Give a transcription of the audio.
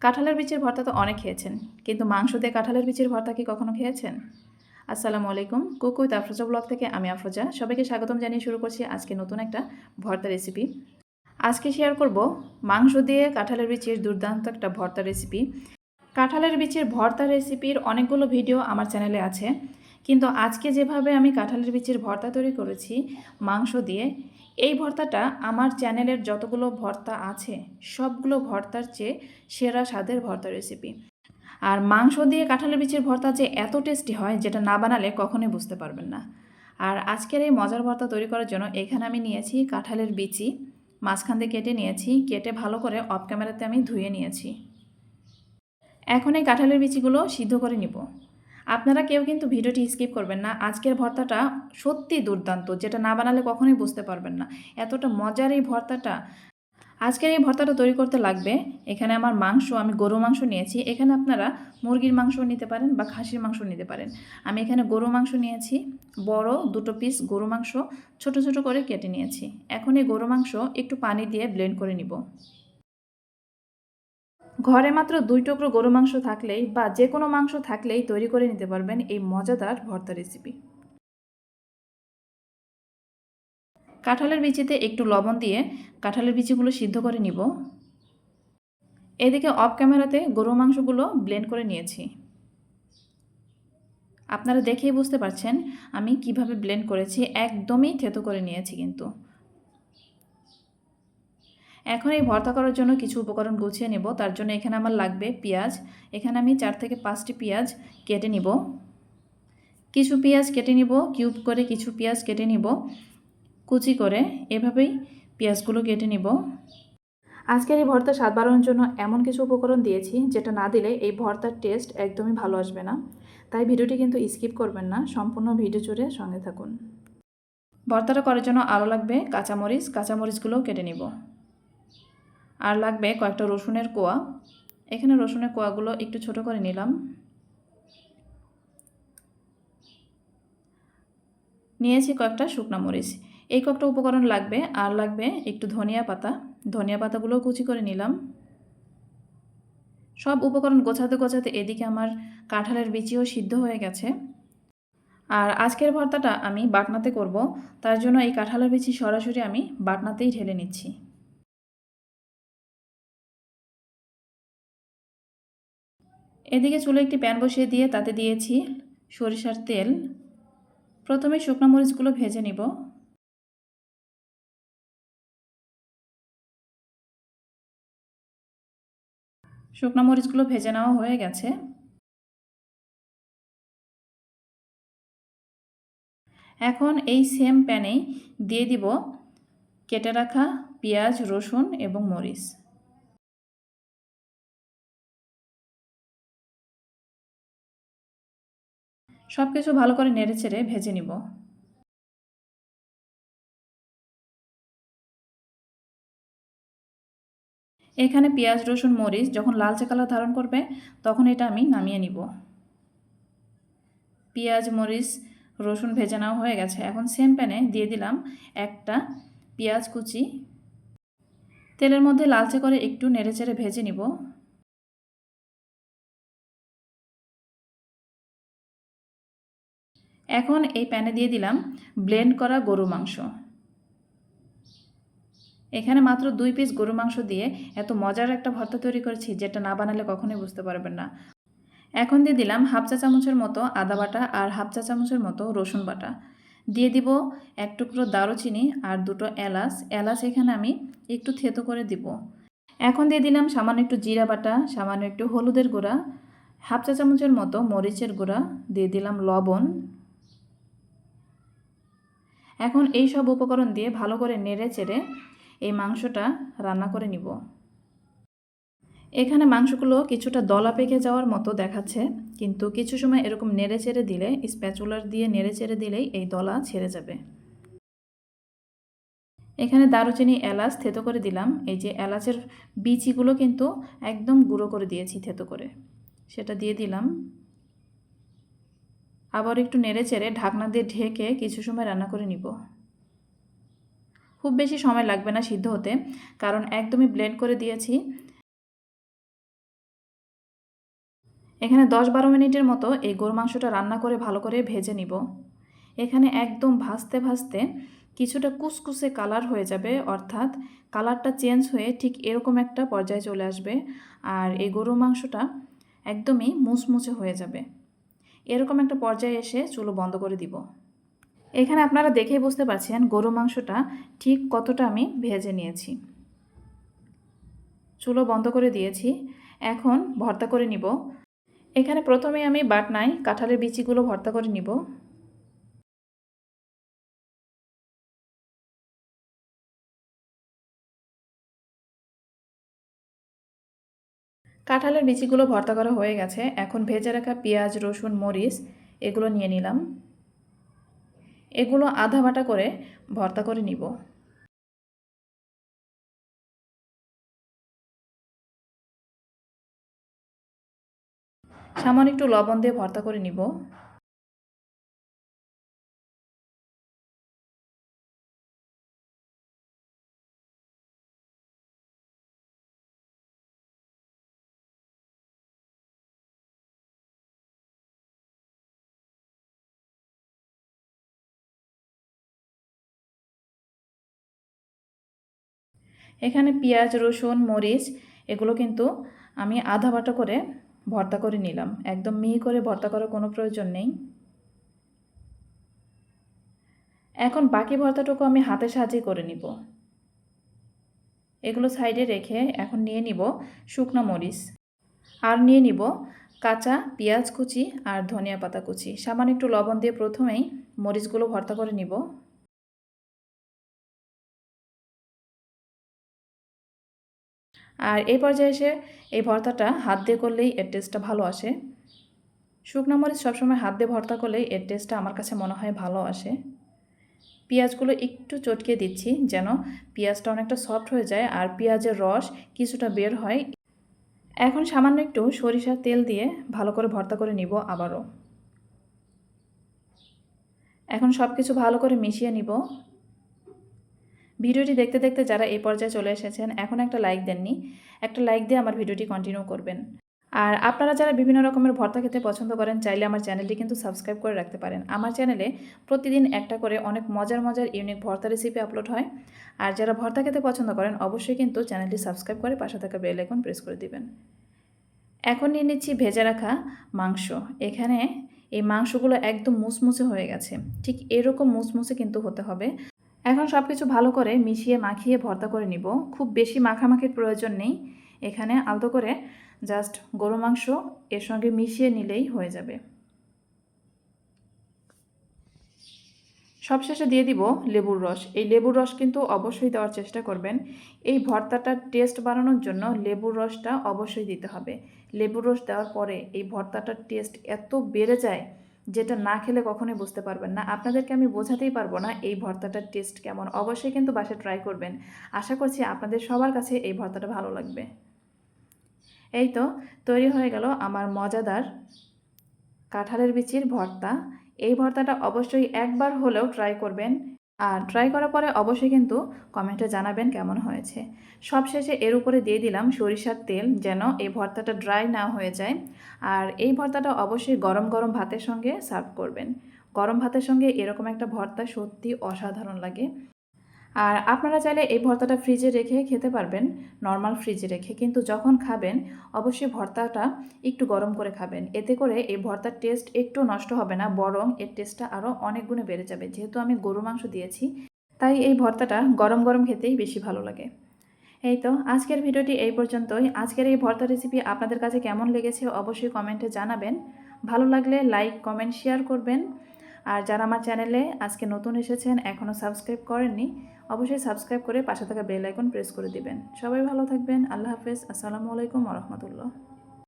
কাঁঠালের বিচির ভর্তা তো অনেক খেয়েছেন, কিন্তু মাংস দিয়ে কাঁঠালের বিচির ভর্তা কি কখনো খেয়েছেন? আসসালামু আলাইকুম, কুক উইথ আফরোজা ব্লগ থেকে আমি আফরোজা সবাইকে স্বাগতম জানিয়ে শুরু করছি আজকে নতুন একটা ভর্তা রেসিপি। আজকে শেয়ার করব মাংস দিয়ে কাঁঠালের বিচির দুর্দান্ত একটা ভর্তা রেসিপি। কাঁঠালের বিচির ভর্তা রেসিপির অনেকগুলো ভিডিও আমার চ্যানেলে আছে, কিন্তু আজকে যেভাবে আমি কাঁঠালের বিচির ভর্তা তৈরি করেছি মাংস দিয়ে, এই ভর্তাটা আমার চ্যানেলের যতগুলো ভর্তা আছে সবগুলো ভর্তার চেয়ে সেরা স্বাদের ভর্তা রেসিপি। আর মাংস দিয়ে কাঁঠালের বিচির ভর্তা যে এত টেস্টি হয় যেটা না বানালে কখনোই বুঝতে পারবেন না। আর আজকের এই মজার ভর্তা তৈরি করার জন্য এখানে আমি নিয়েছি কাঁঠালের বিচি, মাঝখান দিয়ে কেটে নিয়েছি, কেটে ভালো করে অফ ক্যামেরাতে আমি ধুয়ে নিয়েছি। এখন এই কাঁঠালের বিচিগুলো সিদ্ধ করে নিব। আপনারা কেউ কিন্তু ভিডিওটি স্কিপ করবেন না, আজকের ভর্তাটা সত্যি দুর্দান্ত, যেটা না বানালে কখনোই বুঝতে পারবেন না এতটা মজার এই ভর্তাটা। আজকের এই ভর্তাটা তৈরি করতে লাগবে, এখানে আমার মাংস, আমি গরু মাংস নিয়েছি। এখানে আপনারা মুরগির মাংস নিতে পারেন বা খাসির মাংস নিতে পারেন। আমি এখানে গরু মাংস নিয়েছি, বড় দুটো পিস গরু মাংস ছোট ছোট করে কেটে নিয়েছি। এখন এই গরু মাংস একটু পানি দিয়ে ব্লেন্ড করে নিব। ঘরে মাত্র 2 টুকরো গরু মাংস থাকলেই বা যে কোনো মাংস থাকলেই তৈরি করে নিতে পারবেন এই মজাদার ভর্তা রেসিপি। কাঁঠালের বিচিতে একটু লবণ দিয়ে কাঁঠালের বিচিগুলো সিদ্ধ করে নিব। এদিকে অফ ক্যামেরাতে গরু মাংসগুলো ব্লেন্ড করে নিয়েছি। আপনারা দেখেই বুঝতে পারছেন আমি কিভাবে ব্লেন্ড করেছি, একদমই থেতো করে নিয়েছি কিন্তু। এখন এই ভর্তা করার জন্য কিছু উপকরণ গুছিয়ে নেব। তার জন্য এখানে আমার লাগবে পেঁয়াজ। এখানে আমি 4 থেকে 5টি পেঁয়াজ কেটে নিব। কিছু পেঁয়াজ কেটে নিব কিউব করে, কিছু পেঁয়াজ কেটে নিব কুচি করে। এভাবেই পেঁয়াজগুলো কেটে নিব। আজকের এই ভর্তা স্বাদ বাড়ানোর জন্য এমন কিছু উপকরণ দিয়েছি যেটা না দিলে এই ভর্তার টেস্ট একদমই ভালো আসবে না, তাই ভিডিওটি কিন্তু স্কিপ করবেন না, সম্পূর্ণ ভিডিও জুড়ে সঙ্গে থাকুন। ভর্তাটা করার জন্য আরও লাগবে কাঁচামরিচ, কাঁচামরিচগুলোও কেটে নিব। আর লাগবে কয়েকটা রসুনের কোয়া। এখানে রসুনের কোয়াগুলো একটু ছোট করে নিলাম। নিয়েছি কয়েকটা শুকনা মরিচ। এই কয়েকটা উপকরণ লাগবে। আর লাগবে একটু ধনিয়া পাতা, ধনিয়া পাতাগুলোও কুচি করে নিলাম। সব উপকরণ গোছাতে গোছাতে এদিকে আমার কাঁঠালের বিচিও সিদ্ধ হয়ে গেছে। আর আজকের ভর্তাটা আমি বাটনাতে করব, তার জন্য এই কাঁঠালের বিচি সরাসরি আমি বাটনাতেই ঢেলে নিচ্ছি। এদিকে চুলে একটি প্যান বসিয়ে দিয়ে তাতে দিয়েছি সরিষার তেল। প্রথমে শুকনো মরিচগুলো ভেজে নিব। শুকনো মরিচগুলো ভেজে নেওয়া হয়ে গেছে। এখন এই সেম প্যানেই দিয়ে দিব কেটে রাখা পেঁয়াজ, রসুন এবং মরিচ। সব কিছু ভালো করে নেড়েচেড়ে ভেজে নিব। এখানে পেঁয়াজ, রসুন, মরিচ যখন লালচে কালার ধারণ করবে তখন এটা আমি নামিয়ে নিব। পেঁয়াজ, মরিচ, রসুন ভেজে নেওয়া হয়ে গেছে। এখন সেম প্যানে দিয়ে দিলাম একটা পেঁয়াজ কুচি। তেলের মধ্যে লালচে করে একটু নেড়েচেড়ে ভেজে নিব। এখন এই প্যানে দিয়ে দিলাম ব্লেন্ড করা গরু মাংস। এখানে মাত্র 2 পিস গরু মাংস দিয়ে এত মজার একটা ভর্তা তৈরি করেছি যেটা না বানালে কখনোই বুঝতে পারবেন না। এখন দিয়ে দিলাম হাফ চা চামচের মতো আদা বাটা আর হাফ চা চামচের মতো রসুন বাটা। দিয়ে দিব 1 টুকরো দারুচিনি আর 2টো এলাচ। এলাচ এখানে আমি একটু থেতো করে দিব। এখন দিয়ে দিলাম সামান্য একটু জিরা বাটা, সামান্য একটু হলুদের গুঁড়া, হাফ চা চামচের মতো মরিচের গুঁড়া, দিয়ে দিলাম লবণ। এখন এই সব উপকরণ দিয়ে ভালো করে নেড়ে চেড়ে এই মাংসটা রান্না করে নিব। এখানে মাংসগুলো কিছুটা দলা পেকে যাওয়ার মতো দেখাচ্ছে, কিন্তু কিছু সময় এরকম নেড়ে চেড়ে দিলে, স্প্যাচুলার দিয়ে নেড়ে চেড়ে দিলেই এই দলা ছেড়ে যাবে। এখানে দারুচিনি, এলাচ থেতো করে দিলাম। এই যে এলাচের বিচিগুলো কিন্তু একদম গুঁড়ো করে দিয়েছি থেতো করে, সেটা দিয়ে দিলাম। আবার একটু নেড়ে চেড়ে ঢাকনা দিয়ে ঢেকে কিছু সময় রান্না করে নিব। খুব বেশি সময় লাগবে না সিদ্ধ হতে, কারণ একদমই ব্লেন্ড করে দিয়েছি। এখানে 10-12 মিনিটের মতো এই গরুর মাংসটা রান্না করে ভালো করে ভেজে নিব। এখানে একদম ভাজতে ভাজতে কিছুটা কুসকুসে কালার হয়ে যাবে, অর্থাৎ কালারটা চেঞ্জ হয়ে ঠিক এরকম একটা পর্যায়ে চলে আসবে। আর এই গরুর মাংসটা একদমই মুচমুচে হয়ে যাবে। এরকম একটা পর্যায়ে এসে চুলো বন্ধ করে দিব। এখানে আপনারা দেখেই বুঝতে পারছেন গরুর মাংসটা ঠিক কতটা আমি ভেজে নিয়েছি। চুলো বন্ধ করে দিয়েছি। এখন ভর্তা করে নিব। এখানে প্রথমে আমি বাটনায় কাঁঠালের বিচিগুলো ভর্তা করে নিব। কাঁঠালের বিচিগুলো ভর্তা করা হয়ে গেছে। এখন ভেজে রাখা পেঁয়াজ, রসুন, মরিচ এগুলো নিয়ে নিলাম। এগুলো আধা বাটা করে ভর্তা করে নিব। সামান্য একটু লবণ দিয়ে ভর্তা করে নিব। এখানে পেঁয়াজ, রসুন, মরিচ এগুলো কিন্তু আমি আধা বাটা করে ভর্তা করে নিলাম। একদম মিহি করে ভর্তা করার কোনো প্রয়োজন নেই। এখন বাকি ভর্তাটুকু আমি হাতের সাহায্যে করে নিব। এগুলো সাইডে রেখে এখন নিয়ে নিব শুকনো মরিচ, আর নিয়ে নিব কাঁচা পেঁয়াজ কুচি আর ধনিয়া পাতা কুচি। সামান্য একটু লবণ দিয়ে প্রথমেই মরিচগুলো ভর্তা করে নিব। আর এই পর্যায়ে এসে এই ভর্তাটা হাত দিয়ে করলেই এর টেস্টটা ভালো আসে। শুকনো মরিচ সবসময় হাত দিয়ে ভর্তা করলেই এর টেস্টটা আমার কাছে মনে হয় ভালো আসে। পেঁয়াজগুলো একটু চটকে দিচ্ছি যেন পেঁয়াজটা অনেকটা সফট হয়ে যায় আর পেঁয়াজের রস কিছুটা বের হয়। এখন সামান্য একটু সরিষার তেল দিয়ে ভালো করে ভর্তা করে নিব আবারও। এখন সব কিছু ভালো করে মিশিয়ে নিব। ভিডিওটি দেখতে দেখতে যারা এই পর্যায়ে চলে এসেছেন এখন একটা লাইক দেননি, একটা লাইক দিয়ে আমার ভিডিওটি কন্টিনিউ করবেন। আর আপনারা যারা বিভিন্ন রকমের ভর্তা খেতে পছন্দ করেন চাইলে আমার চ্যানেলটি কিন্তু সাবস্ক্রাইব করে রাখতে পারেন। আমার চ্যানেলে প্রতিদিন একটা করে অনেক মজার মজার ইউনিক ভর্তা রেসিপি আপলোড হয়। আর যারা ভর্তা খেতে পছন্দ করেন অবশ্যই কিন্তু চ্যানেলটি সাবস্ক্রাইব করে পাশে থাকা বেল আইকন প্রেস করে দিবেন। এখন নিয়ে নিচ্ছি ভেজে রাখা মাংস। এখানে এই মাংসগুলো একদম মুচমুচে হয়ে গেছে, ঠিক এরকম মুচমুচে কিন্তু হতে হবে। এখন সব কিছু ভালো করে মিশিয়ে মাখিয়ে ভর্তা করে নিব। খুব বেশি মাখামাখির প্রয়োজন নেই। এখানে আলতো করে জাস্ট গরু মাংস এর সঙ্গে মিশিয়ে নিলেই হয়ে যাবে। সবশেষে দিয়ে দিব লেবুর রস। এই লেবুর রস কিন্তু অবশ্যই দেওয়ার চেষ্টা করবেন। এই ভর্তাটার টেস্ট বাড়ানোর জন্য লেবুর রসটা অবশ্যই দিতে হবে। লেবুর রস দেওয়ার পরে এই ভর্তাটার টেস্ট এত বেড়ে যায় যেটা না খেলে কখনোই বুঝতে পারবেন না। আপনাদেরকে আমি বোঝাতেই পারবো না এই ভর্তাটার টেস্ট কেমন। অবশ্যই কিন্তু বাসায় ট্রাই করবেন। আশা করছি আপনাদের সবার কাছে এই ভর্তাটা ভালো লাগবে। এই তো তৈরি হয়ে গেল আমার মজাদার কাঁঠালের বিচির ভর্তা। এই ভর্তাটা অবশ্যই একবার হলেও ট্রাই করবেন। আর ট্রাই করার পরে অবশ্যই কিন্তু কমেন্টে জানাবেন কেমন হয়েছে। সবশেষে এর উপরে দিয়ে দিলাম সরিষার তেল যেন এই ভর্তাটা ড্রাই না হয়ে যায়। আর এই ভর্তাটা অবশ্যই গরম গরম ভাতের সঙ্গে সার্ভ করবেন। গরম ভাতের সঙ্গে এরকম একটা ভর্তা সত্যি অসাধারণ লাগে। আর আপনারা চাইলে এই ভর্তাটা ফ্রিজে রেখে খেতে পারবেন, নর্মাল ফ্রিজে রেখে। কিন্তু যখন খাবেন অবশ্যই ভর্তাটা একটু গরম করে খাবেন। এতে করে এই ভর্তার টেস্ট একটু নষ্ট হবে না, বরং এর টেস্টটা আরও অনেক গুণে বেড়ে যাবে। যেহেতু আমি গরু মাংস দিয়েছি তাই এই ভর্তাটা গরম গরম খেতেই বেশি ভালো লাগে। এই তো আজকের ভিডিওটি এই পর্যন্তই। আজকের এই ভর্তা রেসিপি আপনাদের কাছে কেমন লেগেছে অবশ্যই কমেন্টে জানাবেন। ভালো লাগলে লাইক, কমেন্ট, শেয়ার করবেন। আর যারা আমার চ্যানেলে আজকে নতুন এসেছেন এখনও সাবস্ক্রাইব করেননি অবশ্যই সাবস্ক্রাইব করে পাশে থাকা বেল আইকন প্রেস করে দিবেন। সবাই ভালো থাকবেন। আল্লাহ হাফেজ। আসসালামু আলাইকুম ওয়া রাহমাতুল্লাহ।